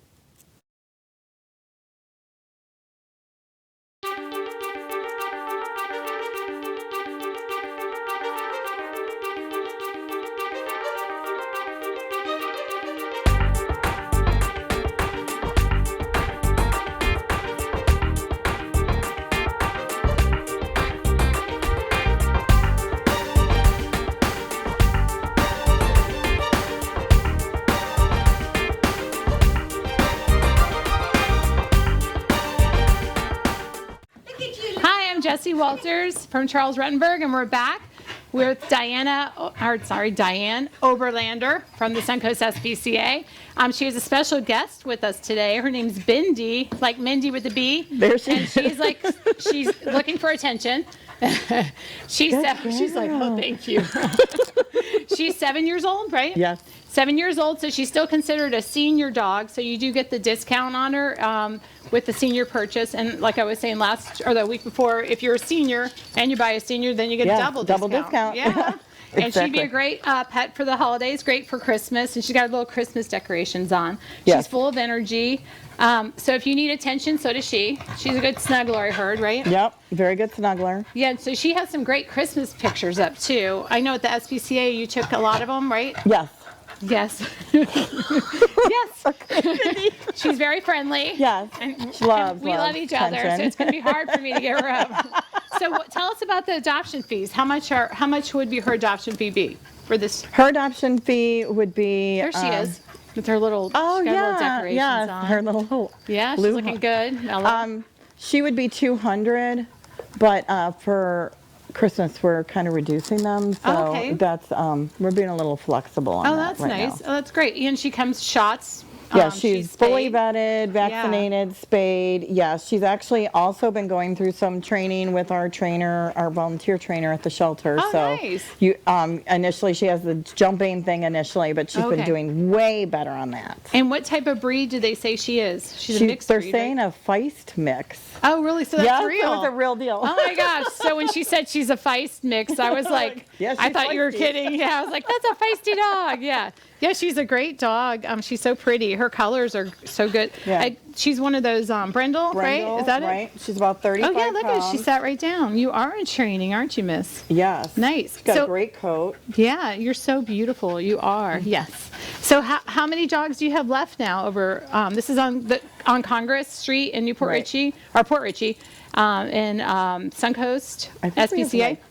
Jessie Walters from Charles Rutenberg, and we're back with Diane Oberlander from the Suncoast Spca. She is a special guest with us today. Her name's Bindi, like Mindy with the B. There she is. And she's looking for attention. She's like, oh, thank you. She's 7 years old, right? Yes. 7 years old, so she's still considered a senior dog, so you do get the discount on her with the senior purchase. And like I was saying the week before, if you're a senior and you buy a senior, then you get double discount. Yeah. And Exactly. she'd be a great pet for the holidays, great for Christmas, and she's got little Christmas decorations on. Yes. She's full of energy. So if you need attention, so does she. She's a good snuggler, I heard, right? Yep, very good snuggler. Yeah, so she has some great Christmas pictures up, too. I know at the SPCA you took a lot of them, right? Yes. Yes. Yes. She's very friendly. Yes. And, She loves we love each other, so attention. it's going to be hard for me to get her up. So tell us about the adoption fees. How much would be her adoption fee be for this? Her adoption fee would be. There she is with her little, Oh, she's got yeah. little decorations Yeah. on. Her little. Yeah, she's blue looking good. Mellow. She would be 200, but for Christmas we're kind of reducing them, so Oh, okay. that's we're being a little flexible on Oh, that that's right nice. now. Oh, that's great. And she comes shots. Yeah, she's fully spayed. vetted, vaccinated, spayed. Yes, she's actually also been going through some training with our trainer, our volunteer trainer at the shelter. Oh, so nice. you initially she has the jumping thing initially, but she's Okay. been doing way better on that. And what type of breed do they say she is? She's a mixed They're breed, saying right? a Feist mix. Oh, really? So that's Yes, real? it was a real deal. Oh my gosh. So when she said she's a Feist mix, I was like, Yeah, I she's thought you were feisty. kidding. Yeah, I was like, that's a feisty dog. Yeah. Yeah, she's a great dog. She's so pretty. Her colors are so good. Yeah. She's one of those Brindle, right? Is that it? Right. She's about 35 Oh, yeah, look at it. She pounds. sat right down. You are in training, aren't you, miss? Yes. Nice. She's got So- a great coat. Yeah, you're so beautiful. You are. Yes. So how many dogs do you have left now over, this is on Congress Street in Newport Right. Richey, or Port Richey, in Suncoast I think we have SPCA? like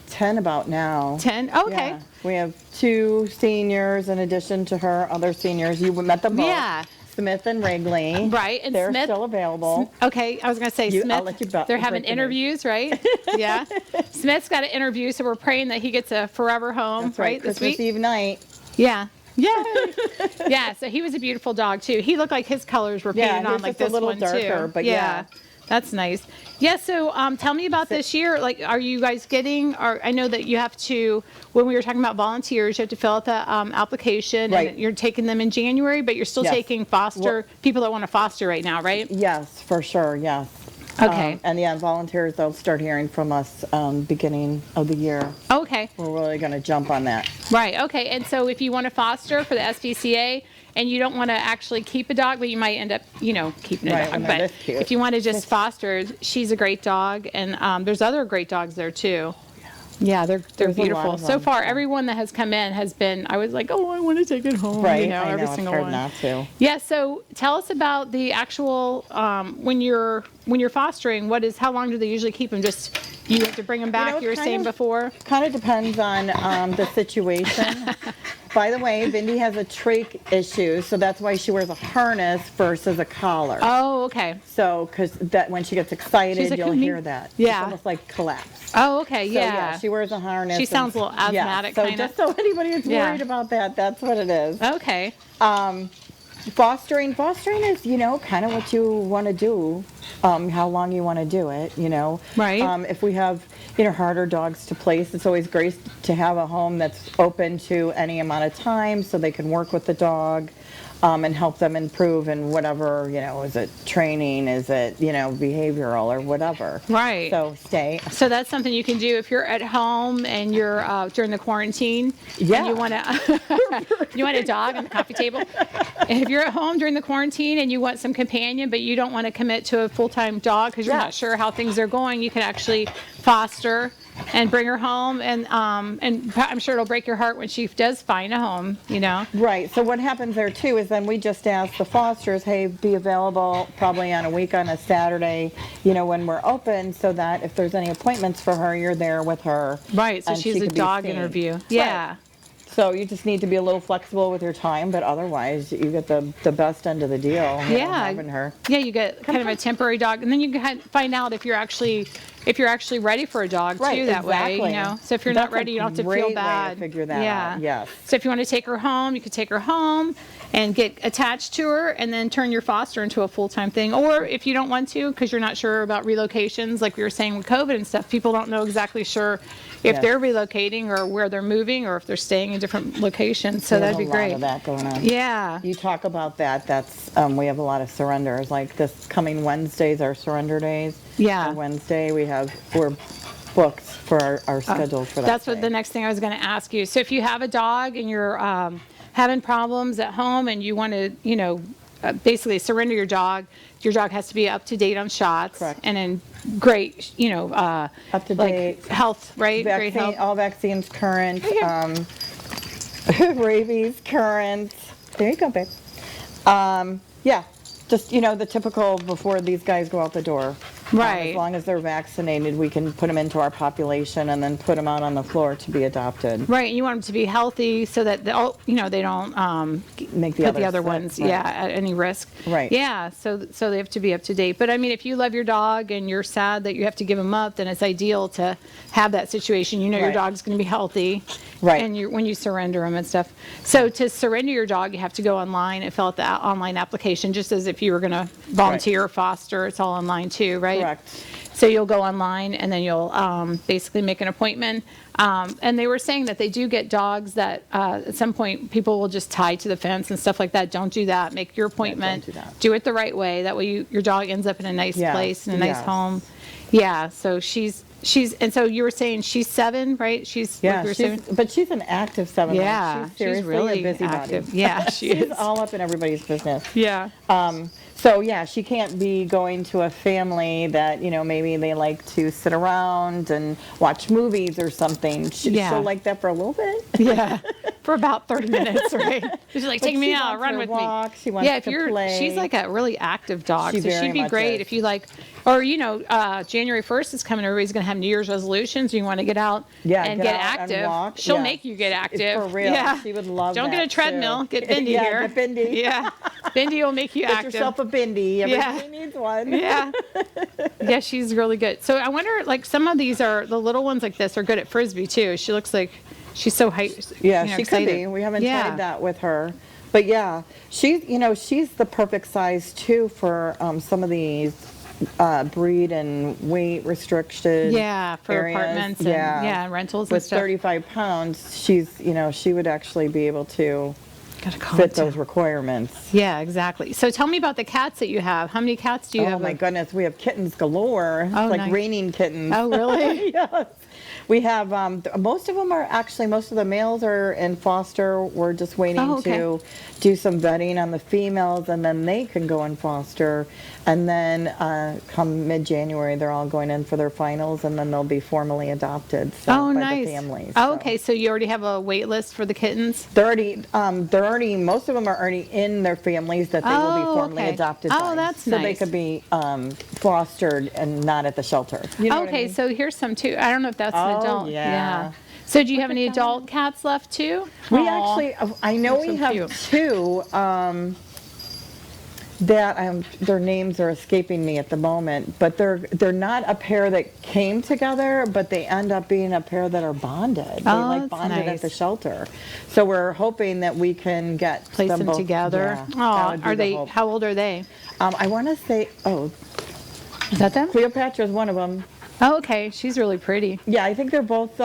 10 about now. 10? Oh, okay. Yeah. We have 2 seniors in addition to her other seniors. You met them both. Yeah. Smith and Wrigley. Right, and They're Smith- still available. Okay, I was going to say I'll Smith, let you they're having break the news. interviews, right? Yeah. Smith's got an interview, so we're praying that he gets a forever home, That's right, this Christmas week? Eve night. Yeah. Yeah. Yeah, so he was a beautiful dog too. He looked like his colors were Yeah, painted he on was like just a this little one darker, too. but yeah. That's nice. Yeah, so tell me about this year. Like, are you guys getting, or I know that you have to, when we were talking about volunteers, you have to fill out the application. Right. And you're taking them in January, but you're still Yes. taking people that want to foster right now, right? Yes, for sure. Yes. Okay. And yeah, volunteers, they'll start hearing from us beginning of the year. Okay. We're really going to jump on that. Right. Okay. And so if you want to foster for the SPCA and you don't want to actually keep a dog, but you might end up, keeping a Right, dog. I know, But that's cute. if you want to just foster, she's a great dog. And there's other great dogs there too. Yeah, they're There's a lot beautiful. of So them, far, yeah. everyone that has come in has been, I was like, oh, I want to take it home. Right. I I know, every it's single hard one. not to. Yeah. So tell us about the actual, when you're fostering, how long do they usually keep them? Just, you have to bring them back, you were kind saying of- before? Kind of depends on the situation. By the way, Bindi has a trach issue, so that's why she wears a harness versus a collar. Oh, okay. So, because that when she gets excited, She's like, you'll "Me." hear that. Yeah. It's almost like collapse. Oh, okay. So, yeah. she wears a harness. She sounds a little asthmatic, So kinda. just so anybody is Yeah. worried about that, that's what it is. Okay. Fostering is, kind of what you want to do, how long you want to do it, Right. If we have, harder dogs to place, it's always great to have a home that's open to any amount of time so they can work with the dog and help them improve in whatever, is it training, is it, behavioral or whatever. Right. So stay. So that's something you can do if you're at home and you're during the quarantine. Yeah. And you want to, you want a dog on the coffee table. If you're at home during the quarantine and you want some companion, but you don't want to commit to a full-time dog because you're Yeah. not sure how things are going, you can actually foster and bring her home. And I'm sure it'll break your heart when she does find a home. Right. So what happens there too is then we just ask the fosters, hey, be available probably on a Saturday, when we're open, so that if there's any appointments for her, you're there with her. Right. So and she's she a could be dog seen. interview. Right. Yeah. So you just need to be a little flexible with your time, but otherwise you get the best end of the deal. Yeah. Having her. Yeah, you get kind of a temporary dog, and then you can find out if you're actually ready for a dog Right, too. That way, exactly. So if you're not That's a ready, you don't have to great feel way to bad. figure that out, yes. So if you want to take her home, you could take her home and get attached to her, and then turn your foster into a full-time thing. Or if you don't want to, because you're not sure about relocations, like we were saying with COVID and stuff, people don't know exactly sure if Yes. they're relocating or where they're moving or if they're staying in different locations. So We that'd have be a great. lot of that going on. Yeah. You talk about that. That's we have a lot of surrenders. Like this coming Wednesday's our surrender days. Yeah. On Wednesday we're booked for our schedule for that. That's what day. the next thing I was going to ask you. So if you have a dog and you're having problems at home and you want to, basically surrender your dog has to be up to date on shots. Correct. And in great, up to like date. health, right? Great Vaccine, health. all vaccines current. Okay. rabies, current. There you go, babe. Yeah, just, the typical before these guys go out the door. Right. As long as they're vaccinated, we can put them into our population and then put them out on the floor to be adopted. Right, and you want them to be healthy so that they don't Make the put the others other sick, ones, right. at any risk. Right. Yeah, so they have to be up to date. But I mean, if you love your dog and you're sad that you have to give them up, then it's ideal to have that situation. You know your Right. dog's going to be healthy. Right. And when you surrender them and stuff. So to surrender your dog, you have to go online and fill out the online application, just as if you were going to volunteer or foster. It's all online too, right? Correct. So you'll go online and then you'll basically make an appointment. And they were saying that they do get dogs that at some point people will just tie to the fence and stuff like that. Don't do that. Make your appointment. do that. Do it the right way. That way your dog ends up in a nice Yes, place, in a nice yes. home. Yeah. So and so you were saying she's 7, right? She's Yeah, like you were saying? but she's an active 7. Yeah, She's seriously really a busybody. active. Yeah, she She's is. all up in everybody's business. Yeah. So yeah, she can't be going to a family that, maybe they like to sit around and watch movies or something. Yeah. She'll like that for a little bit. Yeah, for about 30 minutes, right? She's like, take me she out, wants run her with walk, me. she wants yeah, if to you're, play. she's like a really active dog, She so very she'd be much great is. if you like, or January 1st is coming. Everybody's gonna have New Year's resolutions. You want to get out Yeah, and get get out and active. walk. She'll Yeah. make you get active. For real. Yeah, She would love Don't get that, a treadmill. too. Get Bindi Yeah, here. get Bindi. Yeah, Bindi will make you Get active. yourself a Bindi. Everybody needs one. Yeah. Yeah, she's really good. So I wonder, like, some of these the little ones like this are good at Frisbee too. She looks like she's so Yeah, she could excited. be. We haven't Yeah. tried that with her. But yeah, she's the perfect size too for some of these breed and weight restricted Yeah, for areas. apartments and rentals and With stuff. 35 pounds, she would actually be able to Gotta calm fit it down. those requirements. Yeah, exactly. So tell me about the cats that you have. How many cats do you Oh have? my goodness, we have kittens galore. Oh, like nice. raining kittens. Oh, really? Yes. We have, most of the males are in foster. We're just waiting Oh, okay. to do some vetting on the females, and then they can go in foster. And then come mid-January, they're all going in for their finals, and then they'll be formally adopted Oh, by nice. the families. Oh, so. okay. So you already have a wait list for the kittens? They're already, most of them are already in their families that they will be Oh, formally okay. adopted Oh, by. that's so they nice. could be fostered and not at the shelter. You know what I Okay, mean? so here's some too. I don't know if that's an Oh, adult. yeah. So do you have any adult cats left too? We Aw. actually, I know They're we so have cute. 2 that their names are escaping me at the moment, but they're not a pair that came together, but they end up being a pair that are bonded. They Oh, like that's bonded nice. at the shelter. So we're hoping that we can get Place them both together. Yeah, that Oh, would be are the they? hope. How old are they? I want to say, Is that them? Cleopatra is one of them. Oh, okay. She's really pretty. Yeah, I think they're both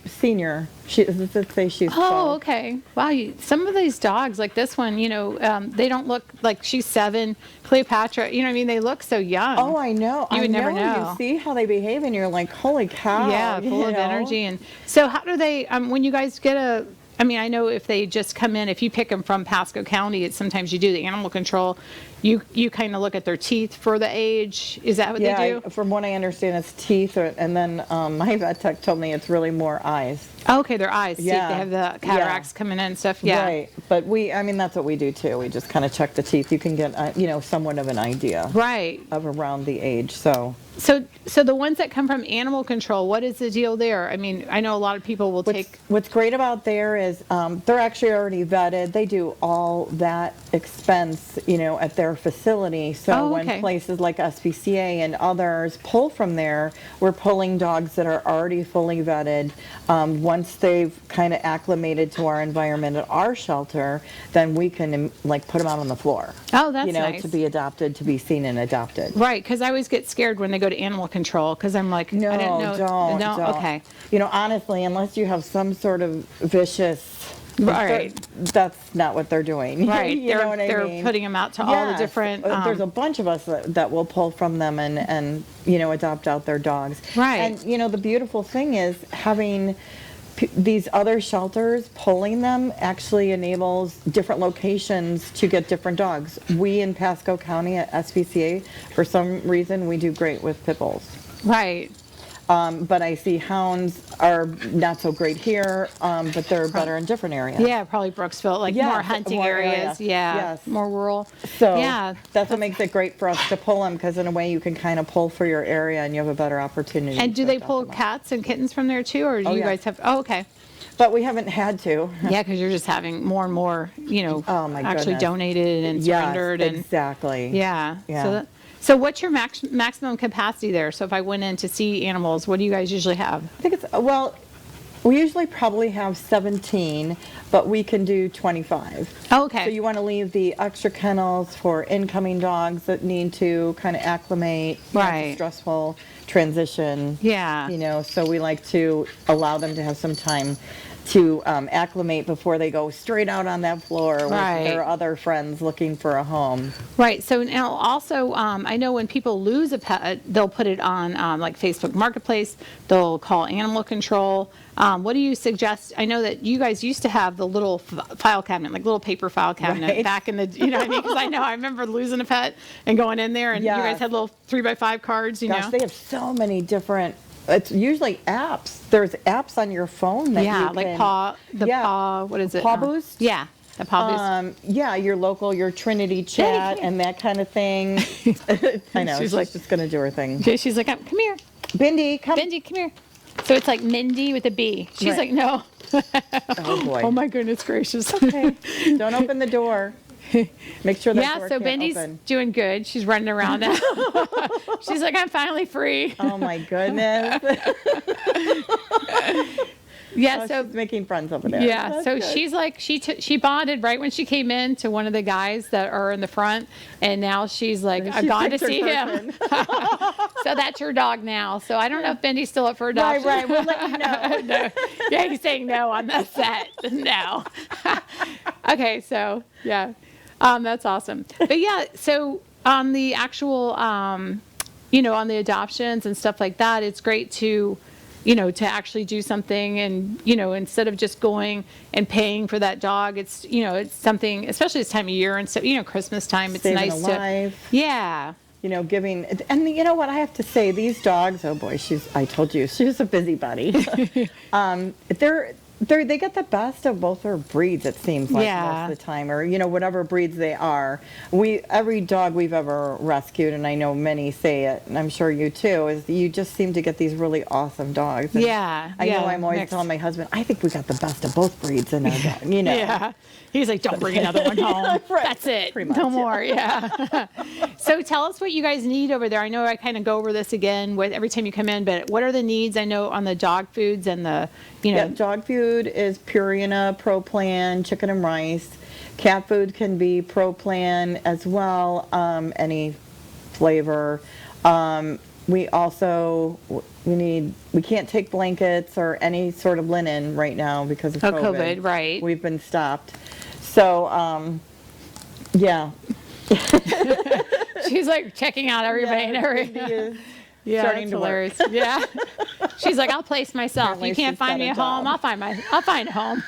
senior. Does it say she's 12? Oh, okay. Wow. Some of these dogs, like this one, they don't look like she's 7. Cleopatra, you know what I mean? They look so young. Oh, I know. You would never know. You see how they behave, and you're like, holy cow. Yeah, full of energy. And so how do they, when you guys get I know if they just come in, if you pick them from Pasco County, sometimes you do the animal control, you kind of look at their teeth for the age. Is that what they do? From what I understand, it's teeth, and then my vet tech told me it's really more eyes. Oh, okay, their eyes. See if Yeah. they have the cataracts coming in and stuff. Yeah. Right. But that's what we do too. We just kind of check the teeth. You can get, somewhat of an idea Right. of around the age. So So the ones that come from animal control, what is the deal there? I mean, I know a lot of people will take. what's great about there is they're actually already vetted. They do all that expense, at their facility. So Oh, when okay. places like SPCA and others pull from there, we're pulling dogs that are already fully vetted. Once they've kind of acclimated to our environment at our shelter, then we can put them out on the floor. Oh, that's nice. To be adopted, to be seen and adopted. Right, because I always get scared when they go to animal control because I'm like, No, I didn't know. don't. No, don't. okay. Honestly, unless you have some sort of vicious, Right. that's not what they're doing. Right, You know what I they're mean? putting them out to all the Yes. different. There's a bunch of us that will pull from them and adopt out their dogs. Right. And the beautiful thing is having these other shelters pulling them actually enables different locations to get different dogs. We in Pasco County at SPCA, for some reason, we do great with pit bulls. Right. But I see hounds are not so great here, but they're better in different areas. Yeah, probably Brooksville, like Yeah, more hunting more areas. area. Yeah, Yes. more rural. So yeah, that's what makes it great for us to pull them, because in a way you can kind of pull for your area and you have a better opportunity. and do to they adopt pull them out. cats and kittens from there too, or do Oh, you yeah. guys have? Oh, okay. But we haven't had to. Yeah, because you're just having more and more, Oh, my actually goodness. donated and Yes, surrendered. And exactly. yeah. Yeah. So what's your maximum capacity there? So if I went in to see animals, what do you guys usually have? I think it's, well, we usually probably have 17, but we can do 25. Oh, okay. So you want to leave the extra kennels for incoming dogs that need to kind of acclimate. You know, it's a Right. stressful transition. Yeah. So we like to allow them to have some time to acclimate before they go straight out on that floor with Right. their other friends looking for a home. Right. So now also, I know when people lose a pet, they'll put it on like Facebook Marketplace. They'll call animal control. What do you suggest? I know that you guys used to have the little file cabinet, like little paper file cabinet Right. back in the, you know what I mean? Because I remember losing a pet and going in there, and you guys Yes. had little 3x5 cards, you Gosh, know? they have so many different. It's usually apps. There's apps on your phone that Yeah, you like can, Paw, what is it? Paw Boost? Yeah, the Paw Boost. Yeah, your local, your Trinity chat here. and that kind of thing. I know, she's just going to do her thing. She's like, come here, Bindi, come. Bindi, come here. So it's like Mindy with a B. She's Right. like, no. Oh, boy. Oh my goodness gracious. Okay. Don't open the door. Make sure that Yeah, door so can't Bindi's open. doing good. She's running around now. She's like, I'm finally free. Oh, my goodness. Yeah, Oh, so she's making friends over there. yeah, That's so good. she's like she bonded right when she came in to one of the guys that are in the front, and now she's like, I've She gone to thinks her see him. So that's your dog now. So I don't know if Bindi's still up for adoption. Right, we'll let you know. No. Yeah, he's saying no on the set. No. Okay, so yeah, that's awesome. But yeah, so on the actual, on the adoptions and stuff like that, it's great to, to actually do something and, instead of just going and paying for that dog, it's, it's something, especially this time of year and stuff, Christmas time, it's Saving nice a life. yeah. Giving, and you know what I have to say, these dogs, oh boy, I told you, she's a busybody. They get the best of both their breeds, it seems like Yeah. most of the time, or, whatever breeds they are. Every dog we've ever rescued, and I know many say it, and I'm sure you too, is you just seem to get these really awesome dogs. And Yeah, I know yeah, I'm always mixed. telling my husband, I think we got the best of both breeds in our dog, Yeah. He's like, don't bring another one home. Right. That's it. Pretty much, No yeah. more. Yeah. So tell us what you guys need over there. I know I kind of go over this again with every time you come in, but what are the needs? I know on the dog foods and the, Yeah, dog food is Purina, Pro Plan, chicken and rice. Cat food can be Pro Plan as well, any flavor. We also, we can't take blankets or any sort of linen right now because of Oh, COVID. COVID, right. We've been stopped. So, yeah. she's like checking out everybody and everything. Bindi is Yeah, starting that's to work. hilarious. Yeah. She's like, I'll place myself. Apparently You can't she's find got me a a home. job. I'll find a home.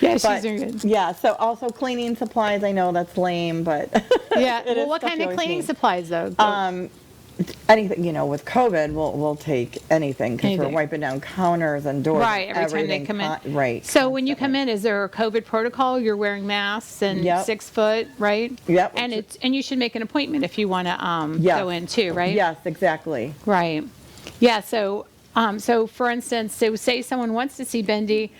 Yeah, she's But, doing good. yeah, so also cleaning supplies, I know that's lame, but Yeah. it Well, is what stuff kind you of always cleaning need. supplies though? Anything, with COVID, we'll take anything because we're Anything. wiping down counters and doors. Right, every time they everything come in. Right. So when you come in, is there a COVID protocol? You're wearing masks and Yep. 6 foot, right? Yep. And you should make an appointment if you want to Yes. go in too, right? Yes, exactly. Right. Yeah. So for instance, so say someone wants to see Bindi,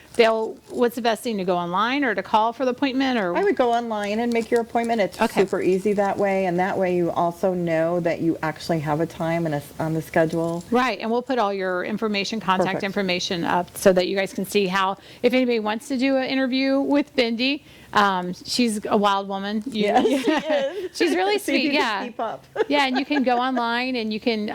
what's the best thing, to go online or to call for the appointment, or? I would go online and make your appointment. It's Okay. super easy that way, and that way you also know that you actually have a time on the schedule. Right, and we'll put all your information, contact Perfect. information up so that you guys can see how, if anybody wants to do an interview with Bindi, she's a wild woman. Yes, she is. She's really It's easy sweet, to yeah. keep up. Yeah, and you can go online and you can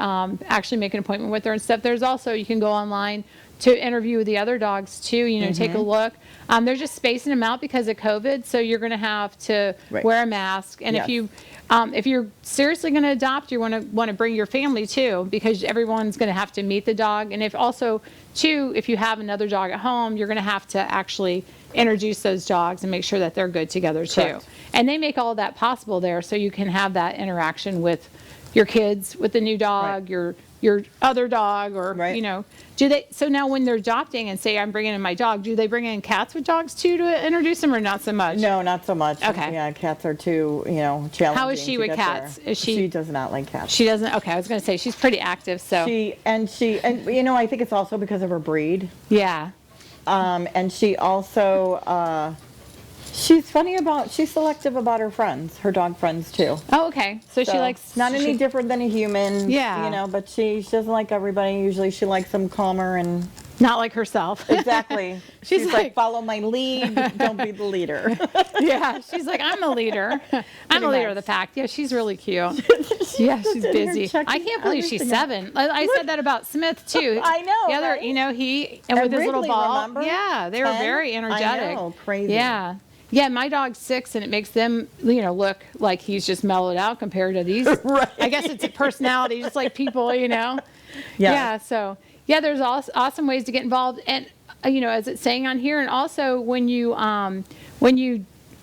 actually make an appointment with her and stuff. There's also, you can go online to interview the other dogs too, take a look. They're just spacing them out because of COVID, so you're going to have to Right. wear a mask. And Yes. if you're seriously going to adopt, you want to bring your family too, because everyone's going to have to meet the dog. And if you have another dog at home, you're going to have to actually introduce those dogs and make sure that they're good together too. Correct. And they make all of that possible there, so you can have that interaction with your kids, with the new dog, Right. your your other dog or, Right. you know, do they, so now when they're adopting and say, I'm bringing in my dog, do they bring in cats with dogs too to introduce them or not so much? No, not so much. Okay. Yeah, cats are too, challenging. How is she to with get cats? there. Is she- She does not like cats. She doesn't, okay, I was going to say, she's pretty active, so. And I think it's also because of her breed. Yeah. And she also, she's selective about her friends, her dog friends too. Oh, okay. So she So, likes. not any she- different than a human. Yeah. But she doesn't like everybody. Usually she likes them calmer and Not like herself. exactly. She's She's like- like, follow my lead, don't be the leader. Yeah. She's like, I'm the leader. I'm the leader of the much. pack. Yeah, she's really cute. Yeah, she's in here busy. checking I can't believe she's everything 7. I said that about Smith too. I know, The other, right? he and with his little Wrigley, ball. remember? Yeah, they were 10? very energetic. I know, crazy. Yeah. Yeah, my dog's 6, and it makes them, look like he's just mellowed out compared to these. Right. I guess it's a personality, just like people, Yeah. Yeah, so, yeah, there's awesome ways to get involved. And, as it's saying on here, and also when you,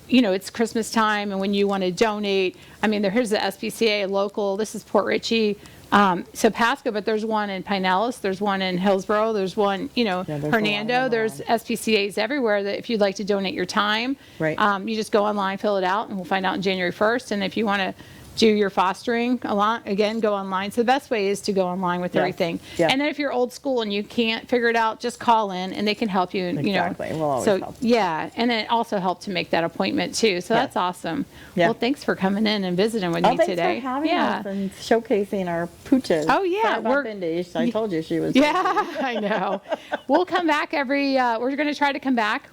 it's Christmas time and when you want to donate, here's the SPCA local, this is Port Richey, so Pasco, but there's one in Pinellas, there's one in Hillsborough, there's one, there's a lot Hernando, of them there's SPCAs everywhere that if you'd like to donate your time, Right. you just go online, fill it out, and we'll find out on January 1st. And if you want to do your fostering, again, go online. So the best way is to go online with Yes. everything. Yeah. And then if you're old school and you can't figure it out, just call in and they can help you. Exactly. We'll always so help. yeah, and then it also helped to make that appointment too. So Yes. that's awesome. Yeah. Well, thanks for coming in and visiting with Oh, me thanks today. for having yeah. us and showcasing our pooches. Oh, yeah, Sorry about we're- Bindi. I told you she was. Yeah, I know. We'll come back we're going to try to come back,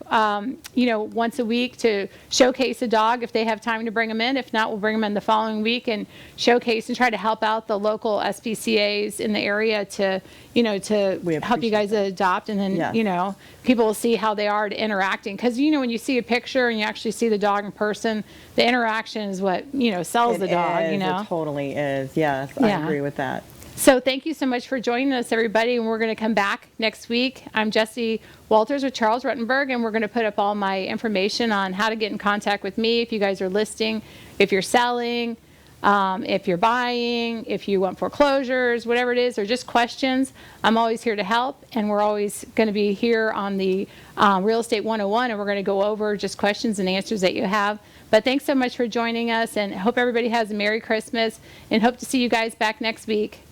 once a week to showcase a dog if they have time to bring them in. If not, we'll bring them in the following week and showcase and try to help out the local SPCAs in the area to We help you appreciate guys adopt. And then, Yes. people will see how they are interacting. Because, when you see a picture and you actually see the dog in person, the interaction is what, sells the dog, It totally is. Yes, I Yeah. agree with that. So thank you so much for joining us, everybody, and we're going to come back next week. I'm Jessie Walters with Charles Rutenberg, and we're going to put up all my information on how to get in contact with me if you guys are listing, if you're selling, if you're buying, if you want foreclosures, whatever it is, or just questions. I'm always here to help, and we're always going to be here on the Real Estate 101, and we're going to go over just questions and answers that you have. But thanks so much for joining us, and hope everybody has a Merry Christmas, and hope to see you guys back next week.